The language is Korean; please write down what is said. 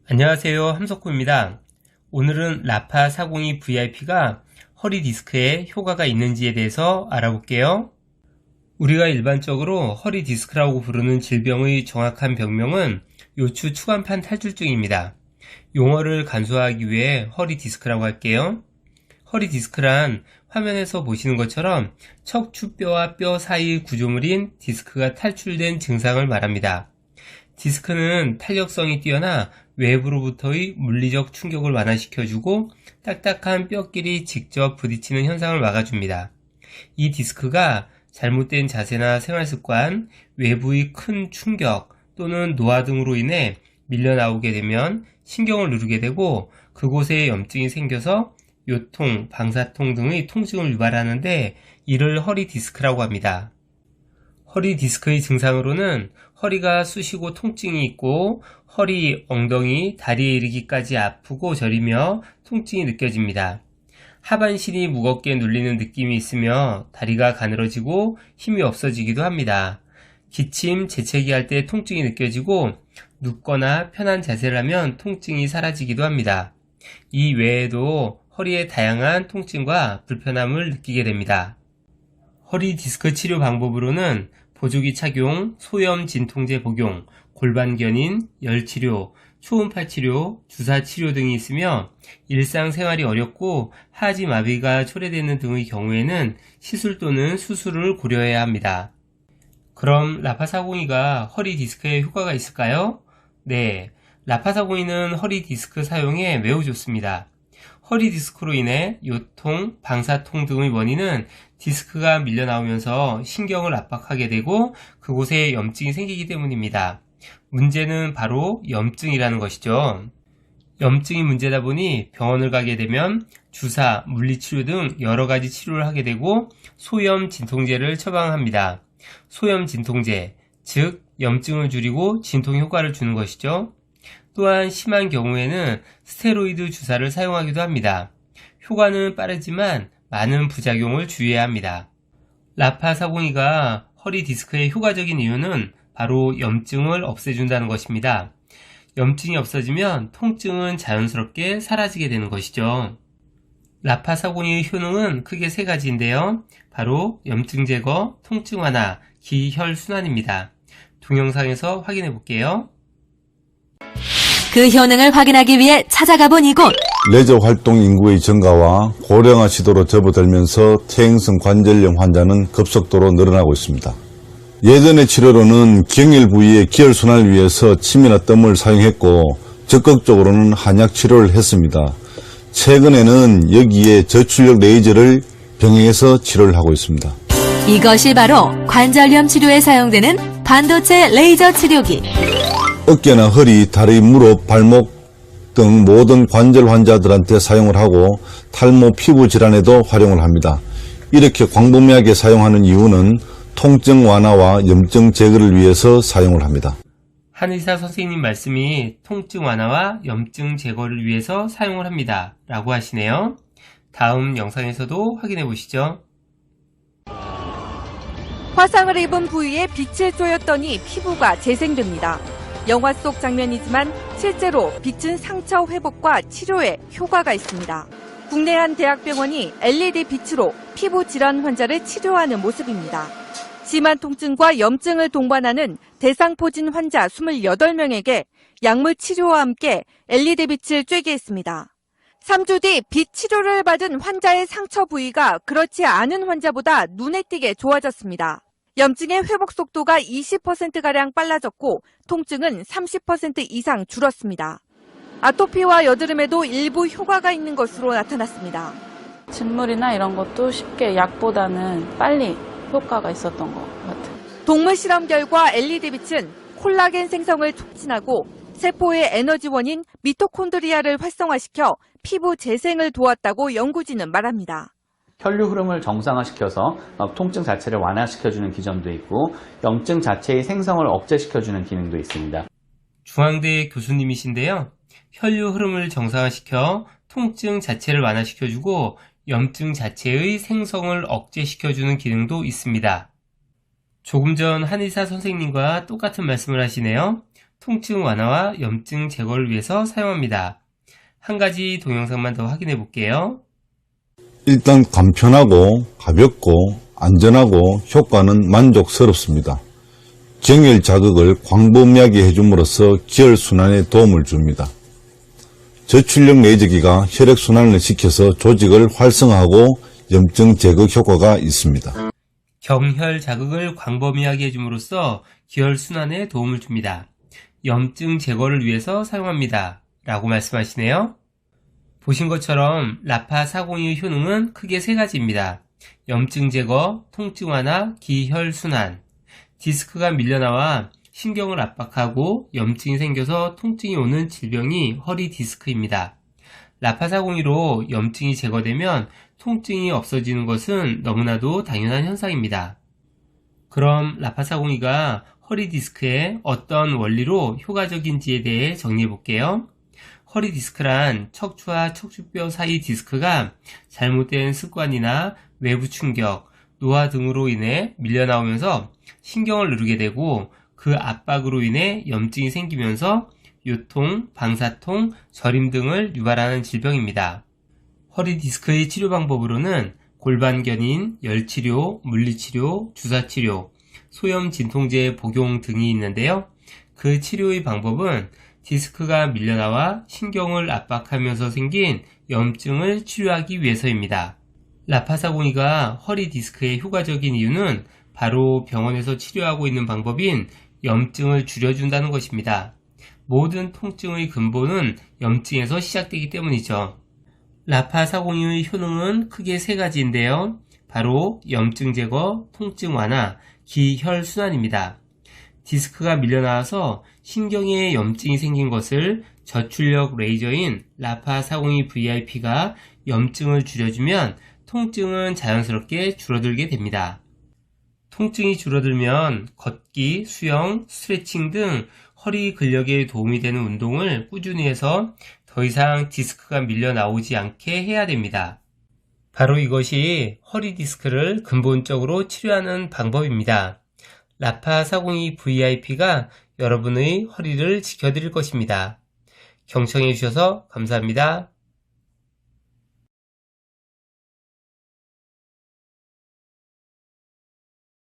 안녕하세요, 함석호입니다. 오늘은 라파 402 VIP가 허리 디스크에 효과가 있는지에 대해서 알아볼게요. 우리가 일반적으로 허리 디스크라고 부르는 질병의 정확한 병명은 요추 추간판 탈출증입니다. 용어를 간소화하기 위해 허리 디스크라고 할게요. 허리 디스크란 화면에서 보시는 것처럼 척추뼈와 뼈 사이 구조물인 디스크가 탈출된 증상을 말합니다. 디스크는 탄력성이 뛰어나 외부로부터의 물리적 충격을 완화시켜주고 딱딱한 뼈끼리 직접 부딪히는 현상을 막아줍니다. 이 디스크가 잘못된 자세나 생활습관, 외부의 큰 충격 또는 노화 등으로 인해 밀려나오게 되면 신경을 누르게 되고 그곳에 염증이 생겨서 요통, 방사통 등의 통증을 유발하는데 이를 허리 디스크라고 합니다. 허리 디스크의 증상으로는 허리가 쑤시고 통증이 있고 허리, 엉덩이, 다리에 이르기까지 아프고 저리며 통증이 느껴집니다. 하반신이 무겁게 눌리는 느낌이 있으며 다리가 가늘어지고 힘이 없어지기도 합니다. 기침, 재채기 할 때 통증이 느껴지고 눕거나 편한 자세를 하면 통증이 사라지기도 합니다. 이 외에도 허리에 다양한 통증과 불편함을 느끼게 됩니다. 허리 디스크 치료 방법으로는 보조기 착용, 소염 진통제 복용, 골반 견인, 열치료, 초음파 치료, 주사 치료 등이 있으며 일상생활이 어렵고 하지 마비가 초래되는 등의 경우에는 시술 또는 수술을 고려해야 합니다. 그럼 라파402가 허리 디스크에 효과가 있을까요? 네, 라파402는 허리 디스크 사용에 매우 좋습니다. 허리 디스크로 인해 요통, 방사통 등의 원인은 디스크가 밀려나오면서 신경을 압박하게 되고 그곳에 염증이 생기기 때문입니다. 문제는 바로 염증이라는 것이죠. 염증이 문제다 보니 병원을 가게 되면 주사, 물리치료 등 여러가지 치료를 하게 되고 소염 진통제를 처방합니다. 소염 진통제, 즉 염증을 줄이고 진통 효과를 주는 것이죠. 또한 심한 경우에는 스테로이드 주사를 사용하기도 합니다. 효과는 빠르지만 많은 부작용을 주의해야 합니다. 라파402가 허리 디스크에 효과적인 이유는 바로 염증을 없애준다는 것입니다. 염증이 없어지면 통증은 자연스럽게 사라지게 되는 것이죠. 라파402의 효능은 크게 세 가지인데요. 바로 염증 제거, 통증 완화, 기혈순환입니다. 동영상에서 확인해 볼게요. 그 효능을 확인하기 위해 찾아가 본 이곳. 레저 활동 인구의 증가와 고령화 시도로 접어들면서 퇴행성 관절염 환자는 급속도로 늘어나고 있습니다. 예전의 치료로는 경일 부위의 기혈순환을 위해서 침이나 뜸을 사용했고 적극적으로는 한약 치료를 했습니다. 최근에는 여기에 저출력 레이저를 병행해서 치료를 하고 있습니다. 이것이 바로 관절염 치료에 사용되는 반도체 레이저 치료기. 어깨나 허리, 다리, 무릎, 발목 등 모든 관절 환자들한테 사용을 하고 탈모 피부 질환에도 활용을 합니다. 이렇게 광범위하게 사용하는 이유는 통증 완화와 염증 제거를 위해서 사용을 합니다. 한의사 선생님 말씀이 통증 완화와 염증 제거를 위해서 사용을 합니다. 라고 하시네요. 다음 영상에서도 확인해 보시죠. 화상을 입은 부위에 빛을 쏘였더니 피부가 재생됩니다. 영화 속 장면이지만 실제로 빛은 상처 회복과 치료에 효과가 있습니다. 국내 한 대학병원이 LED 빛으로 피부 질환 환자를 치료하는 모습입니다. 심한 통증과 염증을 동반하는 대상포진 환자 28명에게 약물 치료와 함께 LED 빛을 쬐게 했습니다. 3주 뒤 빛 치료를 받은 환자의 상처 부위가 그렇지 않은 환자보다 눈에 띄게 좋아졌습니다. 염증의 회복 속도가 20%가량 빨라졌고 통증은 30% 이상 줄었습니다. 아토피와 여드름에도 일부 효과가 있는 것으로 나타났습니다. 진물이나 이런 것도 쉽게 약보다는 빨리 효과가 있었던 것 같아요. 동물 실험 결과 LED 빛은 콜라겐 생성을 촉진하고 세포의 에너지원인 미토콘드리아를 활성화시켜 피부 재생을 도왔다고 연구진은 말합니다. 혈류 흐름을 정상화시켜서 통증 자체를 완화시켜주는 기전도 있고 염증 자체의 생성을 억제시켜주는 기능도 있습니다. 중앙대 교수님이신데요. 혈류 흐름을 정상화시켜 통증 자체를 완화시켜주고 염증 자체의 생성을 억제시켜주는 기능도 있습니다. 조금 전 한의사 선생님과 똑같은 말씀을 하시네요. 통증 완화와 염증 제거를 위해서 사용합니다. 한 가지 동영상만 더 확인해 볼게요. 일단 간편하고 가볍고 안전하고 효과는 만족스럽습니다. 경혈 자극을 광범위하게 해줌으로써 기혈순환에 도움을 줍니다. 저출력 레이저기가 혈액순환을 시켜서 조직을 활성화하고 염증 제거 효과가 있습니다. 경혈 자극을 광범위하게 해줌으로써 기혈순환에 도움을 줍니다. 염증 제거를 위해서 사용합니다. 라고 말씀하시네요. 보신 것처럼 라파 402의 효능은 크게 세 가지입니다. 염증 제거, 통증 완화, 기혈순환. 디스크가 밀려나와 신경을 압박하고 염증이 생겨서 통증이 오는 질병이 허리 디스크입니다. 라파 402로 염증이 제거되면 통증이 없어지는 것은 너무나도 당연한 현상입니다. 그럼 라파 402가 허리 디스크에 어떤 원리로 효과적인지에 대해 정리해 볼게요. 허리 디스크란 척추와 척추뼈 사이 디스크가 잘못된 습관이나 외부 충격, 노화 등으로 인해 밀려나오면서 신경을 누르게 되고 그 압박으로 인해 염증이 생기면서 요통, 방사통, 저림 등을 유발하는 질병입니다. 허리 디스크의 치료 방법으로는 골반견인, 열치료, 물리치료, 주사치료, 소염 진통제 복용 등이 있는데요. 그 치료의 방법은 디스크가 밀려나와 신경을 압박하면서 생긴 염증을 치료하기 위해서입니다. 라파 402가 허리 디스크에 효과적인 이유는 바로 병원에서 치료하고 있는 방법인 염증을 줄여준다는 것입니다. 모든 통증의 근본은 염증에서 시작되기 때문이죠. 라파 402의 효능은 크게 세 가지인데요. 바로 염증 제거, 통증 완화, 기혈순환입니다. 디스크가 밀려나와서 신경에 염증이 생긴 것을 저출력 레이저인 라파 402 VIP가 염증을 줄여주면 통증은 자연스럽게 줄어들게 됩니다. 통증이 줄어들면 걷기, 수영, 스트레칭 등 허리 근력에 도움이 되는 운동을 꾸준히 해서 더 이상 디스크가 밀려 나오지 않게 해야 됩니다. 바로 이것이 허리 디스크를 근본적으로 치료하는 방법입니다. 라파 402 VIP가 여러분의 허리를 지켜드릴 것입니다. 경청해 주셔서 감사합니다.